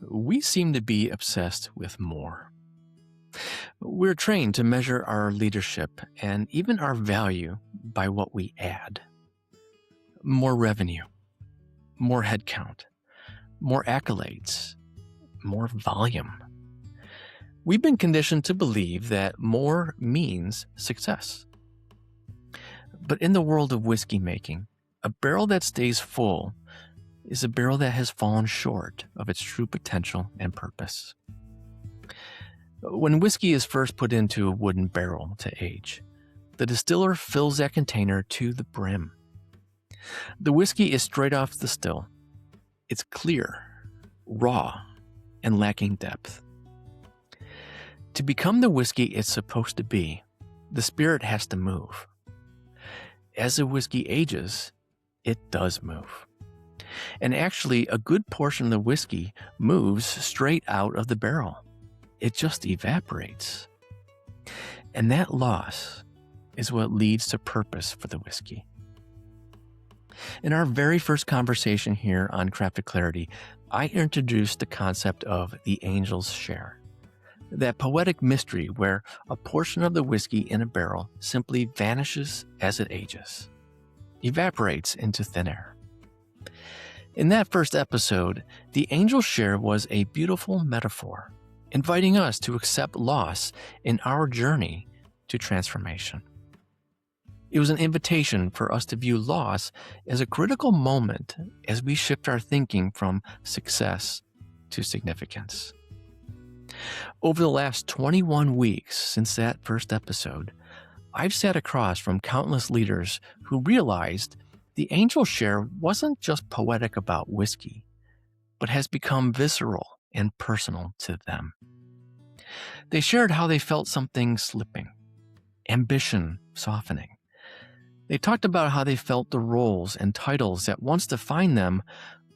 we seem to be obsessed with more. We're trained to measure our leadership and even our value by what we add. More revenue, more headcount, more accolades, more volume. We've been conditioned to believe that more means success. But in the world of whiskey making, a barrel that stays full is a barrel that has fallen short of its true potential and purpose. When whiskey is first put into a wooden barrel to age, the distiller fills that container to the brim. The whiskey is straight off the still. It's clear, raw, and lacking depth. To become the whiskey it's supposed to be, the spirit has to move. As the whiskey ages, it does move. And actually, a good portion of the whiskey moves straight out of the barrel. It just evaporates. And that loss is what leads to purpose for the whiskey. In our very first conversation here on Crafted Clarity, I introduced the concept of the angel's share. That poetic mystery where a portion of the whiskey in a barrel simply vanishes as it ages, evaporates into thin air. In that first episode, the angel's share was a beautiful metaphor, inviting us to accept loss in our journey to transformation. It was an invitation for us to view loss as a critical moment as we shift our thinking from success to significance. Over the last 21 weeks since that first episode, I've sat across from countless leaders who realized the angel share wasn't just poetic about whiskey, but has become visceral and personal to them. They shared how they felt something slipping, ambition softening. They talked about how they felt the roles and titles that once defined them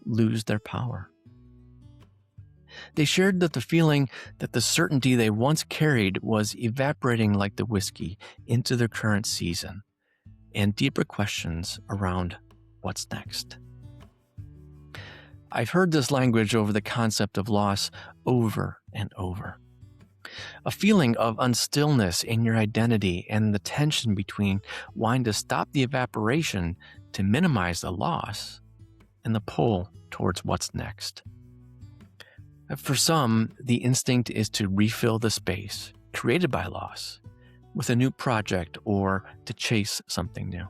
lose their power. They shared that the feeling that the certainty they once carried was evaporating like the whiskey into their current season, and deeper questions around what's next. I've heard this language over the concept of loss over and over. A feeling of unstillness in your identity and the tension between wanting to stop the evaporation to minimize the loss and the pull towards what's next. For some, the instinct is to refill the space created by loss with a new project or to chase something new.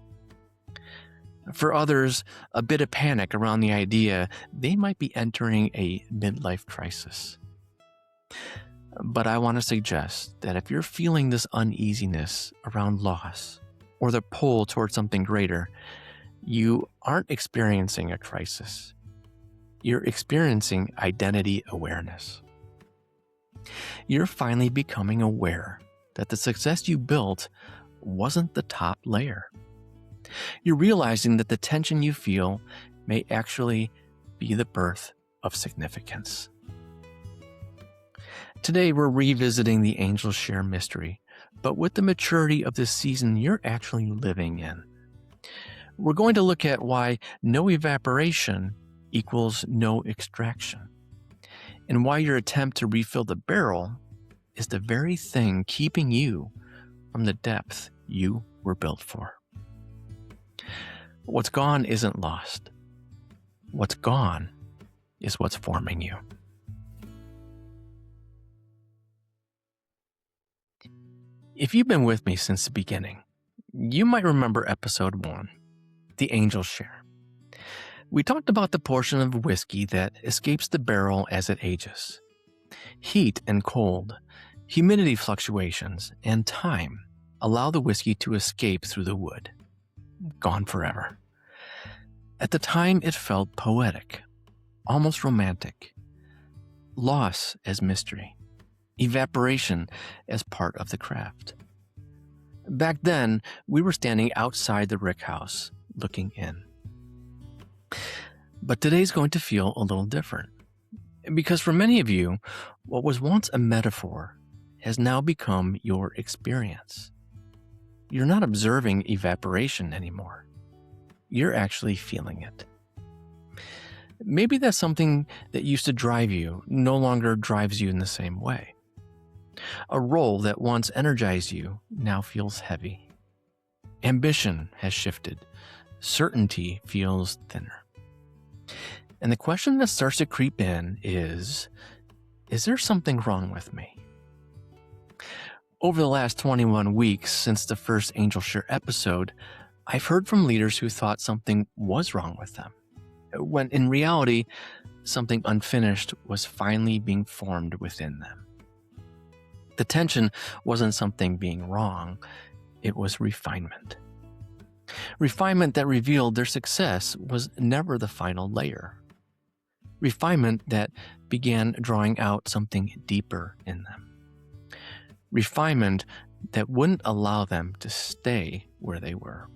For others, a bit of panic around the idea they might be entering a midlife crisis. But I want to suggest that if you're feeling this uneasiness around loss or the pull towards something greater, you aren't experiencing a crisis. You're experiencing identity awareness. You're finally becoming aware that the success you built wasn't the top layer. You're realizing that the tension you feel may actually be the birth of significance. Today, we're revisiting the angel's share mystery, but with the maturity of this season you're actually living in. We're going to look at why no evaporation equals no extraction, and why your attempt to refill the barrel is the very thing keeping you from the depth you were built for. What's gone isn't lost. What's gone is what's forming you. If you've been with me since the beginning, you might remember episode 1, the angel's share. We talked about the portion of whiskey that escapes the barrel as it ages. Heat and cold, humidity fluctuations, and time allow the whiskey to escape through the wood. Gone forever. At the time, it felt poetic, almost romantic. Loss as mystery. Evaporation as part of the craft. Back then, we were standing outside the rick house, looking in. But today's going to feel a little different. Because for many of you, what was once a metaphor has now become your experience. You're not observing evaporation anymore. You're actually feeling it. Maybe that's something that used to drive you no longer drives you in the same way. A role that once energized you now feels heavy. Ambition has shifted. Certainty feels thinner. And the question that starts to creep in is there something wrong with me? Over the last 21 weeks since the first Angel Share episode, I've heard from leaders who thought something was wrong with them, when in reality, something unfinished was finally being formed within them. The tension wasn't something being wrong, it was refinement. Refinement that revealed their success was never the final layer. Refinement that began drawing out something deeper in them. Refinement that wouldn't allow them to stay where they were.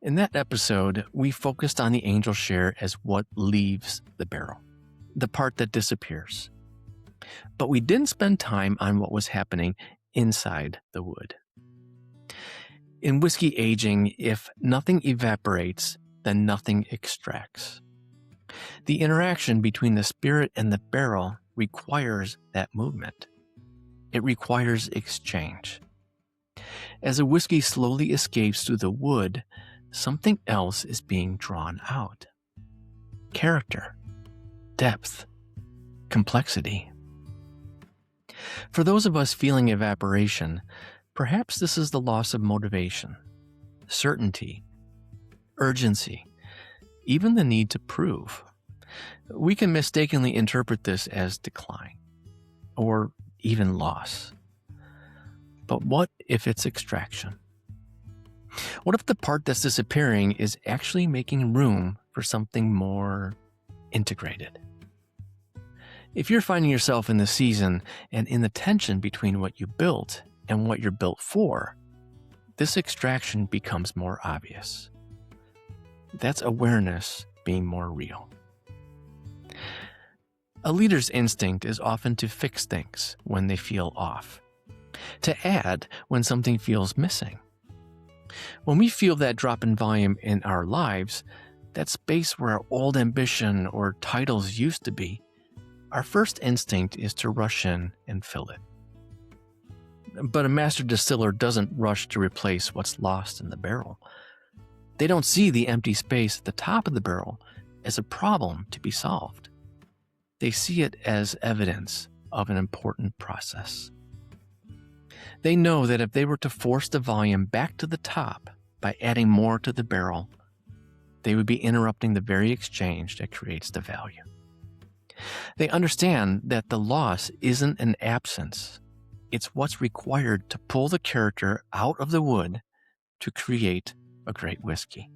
In that episode, we focused on the angel share as what leaves the barrel, the part that disappears. But we didn't spend time on what was happening inside the wood. In whiskey aging, if nothing evaporates, then nothing extracts. The interaction between the spirit and the barrel requires that movement. It requires exchange. As a whiskey slowly escapes through the wood, something else is being drawn out. Character, depth, complexity. For those of us feeling evaporation, perhaps this is the loss of motivation, certainty, urgency, even the need to prove. We can mistakenly interpret this as decline, or even loss. But what if it's extraction? What if the part that's disappearing is actually making room for something more integrated? If you're finding yourself in the season and in the tension between what you built and what you're built for, this extraction becomes more obvious. That's awareness being more real. A leader's instinct is often to fix things when they feel off, to add when something feels missing. When we feel that drop in volume in our lives, that space where our old ambition or titles used to be, our first instinct is to rush in and fill it. But a master distiller doesn't rush to replace what's lost in the barrel. They don't see the empty space at the top of the barrel as a problem to be solved. They see it as evidence of an important process. They know that if they were to force the volume back to the top by adding more to the barrel, they would be interrupting the very exchange that creates the value. They understand that the loss isn't an absence. It's what's required to pull the character out of the wood to create a great whiskey.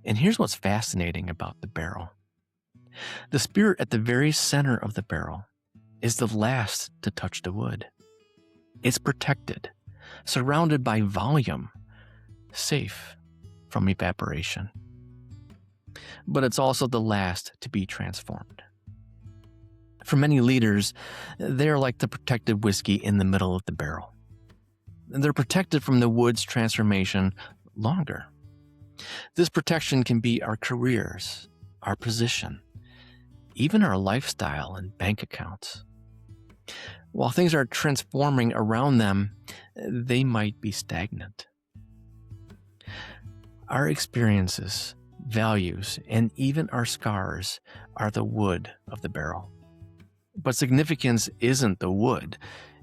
And here's what's fascinating about the barrel. The spirit at the very center of the barrel is the last to touch the wood. It's protected, surrounded by volume, safe from evaporation. But it's also the last to be transformed. For many leaders, they're like the protected whiskey in the middle of the barrel. They're protected from the wood's transformation longer. This protection can be our careers, our position, even our lifestyle and bank accounts. While things are transforming around them, they might be stagnant. Our experiences, values, and even our scars are the wood of the barrel. But significance isn't the wood.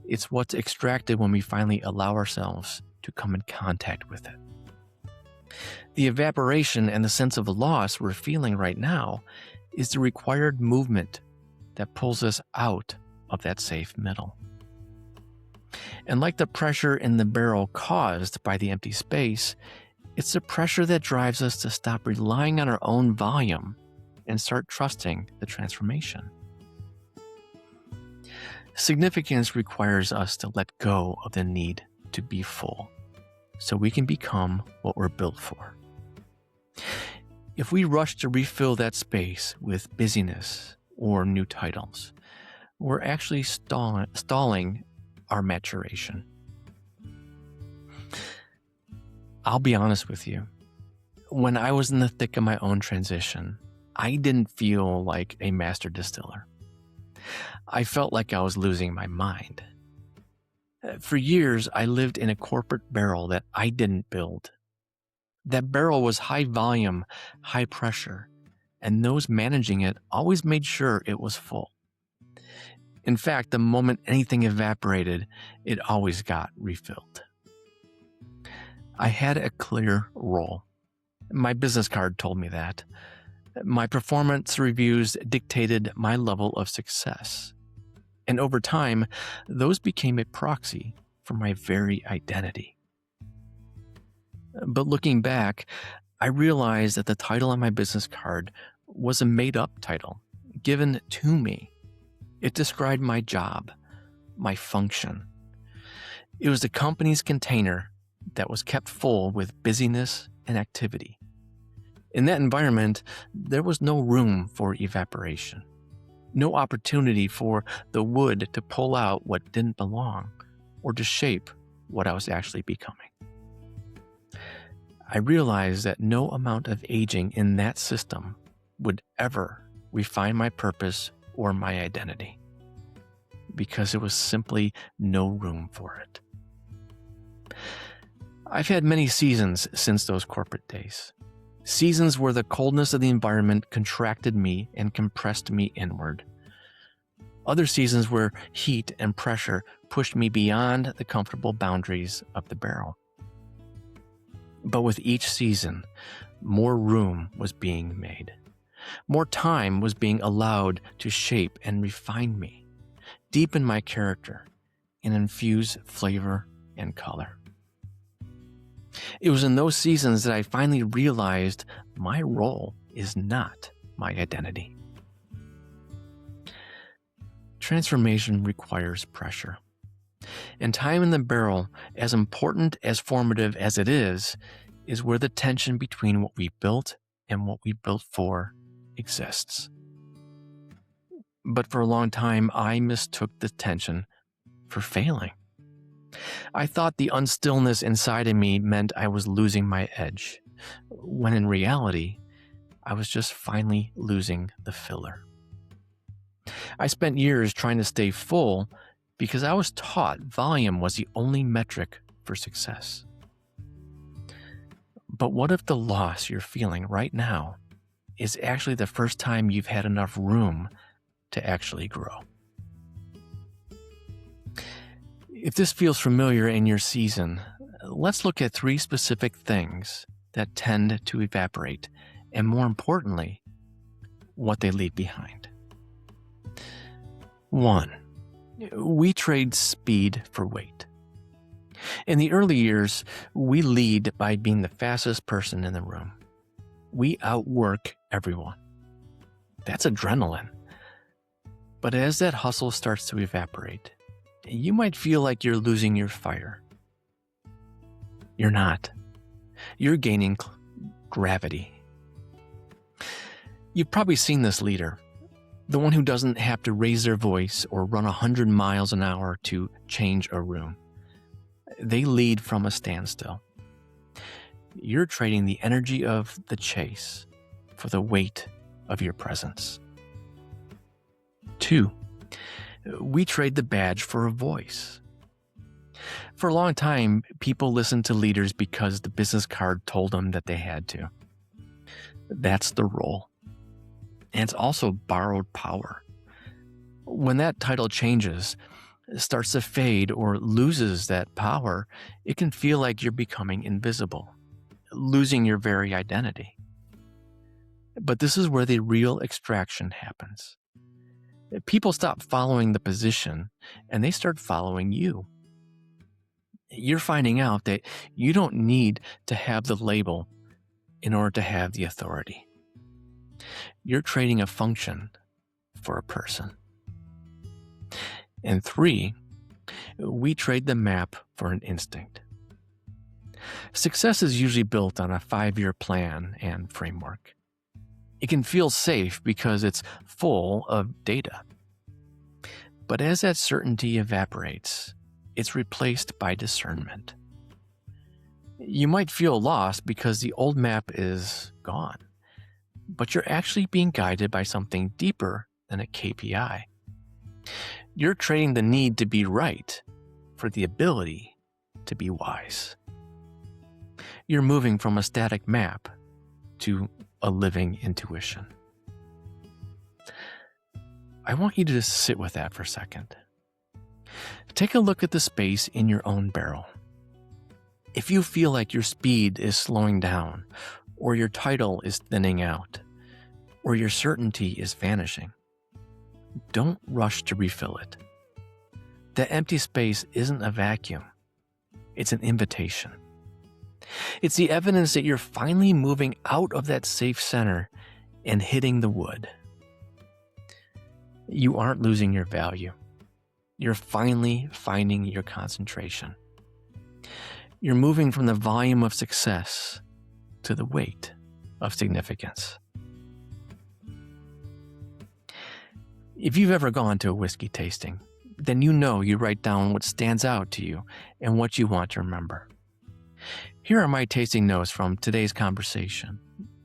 It's what's extracted when we finally allow ourselves to come in contact with it. The evaporation and the sense of loss we're feeling right now is the required movement that pulls us out of that safe middle. And like the pressure in the barrel caused by the empty space, it's the pressure that drives us to stop relying on our own volume and start trusting the transformation. Significance requires us to let go of the need to be full so we can become what we're built for. If we rush to refill that space with busyness or new titles, we're actually stalling our maturation. I'll be honest with you. When I was in the thick of my own transition, I didn't feel like a master distiller. I felt like I was losing my mind. For years, I lived in a corporate barrel that I didn't build. That barrel was high volume, high pressure, and those managing it always made sure it was full. In fact, the moment anything evaporated, it always got refilled. I had a clear role. My business card told me that. My performance reviews dictated my level of success. And over time, those became a proxy for my very identity. But looking back, I realized that the title on my business card was a made-up title given to me. It described my job, my function. It was the company's container that was kept full with busyness and activity. In that environment, there was no room for evaporation, no opportunity for the wood to pull out what didn't belong or to shape what I was actually becoming. I realized that no amount of aging in that system would ever refine my purpose or my identity, because there was simply no room for it. I've had many seasons since those corporate days. Seasons where the coldness of the environment contracted me and compressed me inward. Other seasons where heat and pressure pushed me beyond the comfortable boundaries of the barrel. But with each season, more room was being made. More time was being allowed to shape and refine me, deepen my character, and infuse flavor and color. It was in those seasons that I finally realized my role is not my identity. Transformation requires pressure. And time in the barrel, as important as formative as it is where the tension between what we built and what we built for exists. But for a long time, I mistook the tension for failing. I thought the unstillness inside of me meant I was losing my edge, when in reality, I was just finally losing the filler. I spent years trying to stay full because I was taught volume was the only metric for success. But what if the loss you're feeling right now is actually the first time you've had enough room to actually grow? If this feels familiar in your season, let's look at 3 specific things that tend to evaporate, and more importantly, what they leave behind. 1. We trade speed for weight. In the early years, we lead by being the fastest person in the room. We outwork everyone. That's adrenaline. But as that hustle starts to evaporate, you might feel like you're losing your fire. You're not. You're gaining gravity. You've probably seen this leader, the one who doesn't have to raise their voice or run 100 miles an hour to change a room. They lead from a standstill. You're trading the energy of the chase for the weight of your presence. 2. We trade the badge for a voice. For a long time, people listened to leaders because the business card told them that they had to. That's the role. And it's also borrowed power. When that title changes, starts to fade or loses that power, it can feel like you're becoming invisible, losing your very identity. But this is where the real extraction happens. People stop following the position and they start following you. You're finding out that you don't need to have the label in order to have the authority. You're trading a function for a person. And 3, we trade the map for an instinct. Success is usually built on a 5-year plan and framework. It can feel safe because it's full of data. But as that certainty evaporates, it's replaced by discernment. You might feel lost because the old map is gone, but you're actually being guided by something deeper than a KPI. You're trading the need to be right for the ability to be wise. You're moving from a static map to a living intuition. I want you to just sit with that for a second. Take a look at the space in your own barrel. If you feel like your speed is slowing down, or your title is thinning out, or your certainty is vanishing, don't rush to refill it. The empty space isn't a vacuum. It's an invitation. It's the evidence that you're finally moving out of that safe center and hitting the wood. You aren't losing your value. You're finally finding your concentration. You're moving from the volume of success to the weight of significance. If you've ever gone to a whiskey tasting, then you know you write down what stands out to you and what you want to remember. Here are my tasting notes from today's conversation.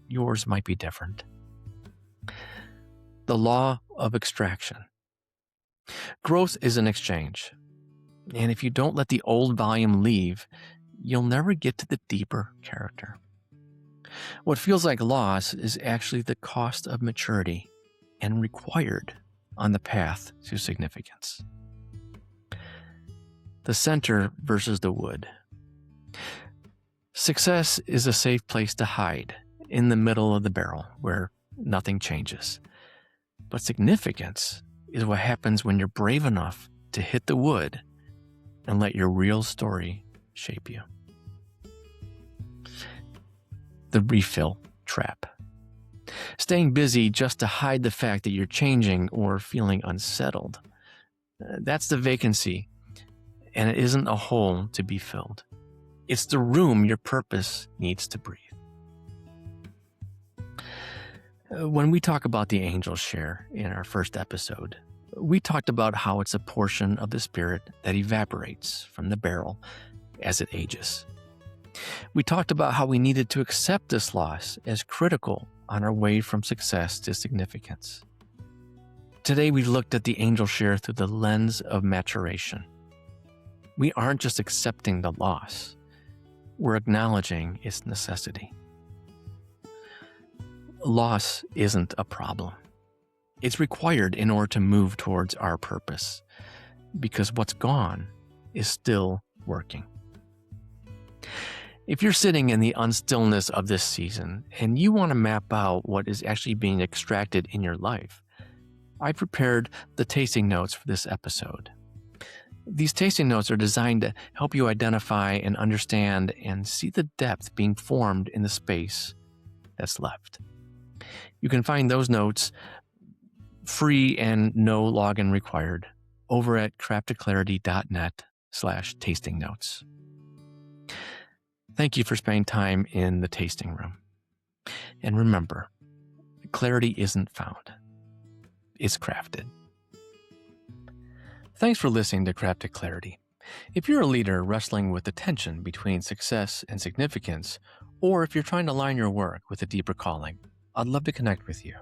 Yours might be different. The law of extraction. Growth is an exchange, and if you don't let the old volume leave, you'll never get to the deeper character. What feels like loss is actually the cost of maturity and required on the path to significance. The center versus the wood. Success is a safe place to hide in the middle of the barrel where nothing changes. But significance is what happens when you're brave enough to hit the wood and let your real story shape you. The refill trap. Staying busy just to hide the fact that you're changing or feeling unsettled. That's the vacancy, and it isn't a hole to be filled. It's the room your purpose needs to breathe. When we talk about the angel share in our first episode, we talked about how it's a portion of the spirit that evaporates from the barrel as it ages. We talked about how we needed to accept this loss as critical on our way from success to significance. Today, we've looked at the angel share through the lens of maturation. We aren't just accepting the loss, we're acknowledging its necessity. Loss isn't a problem. It's required in order to move towards our purpose, because what's gone is still working. If you're sitting in the unstillness of this season and you want to map out what is actually being extracted in your life, I prepared the tasting notes for this episode. These tasting notes are designed to help you identify and understand and see the depth being formed in the space that's left. You can find those notes free and no login required over at craftedclarity.net/tasting notes. Thank you for spending time in the tasting room. And remember, clarity isn't found. It's crafted. Thanks for listening to Crafted Clarity. If you're a leader wrestling with the tension between success and significance, or if you're trying to align your work with a deeper calling, I'd love to connect with you.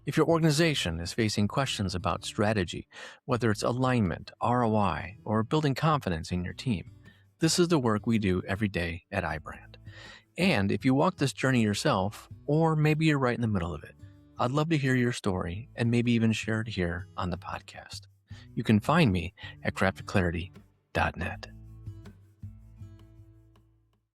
If your organization is facing questions about strategy, whether it's alignment, ROI, or building confidence in your team, this is the work we do every day at iBrand. And if you walk this journey yourself, or maybe you're right in the middle of it, I'd love to hear your story and maybe even share it here on the podcast. You can find me at craftedclarity.net.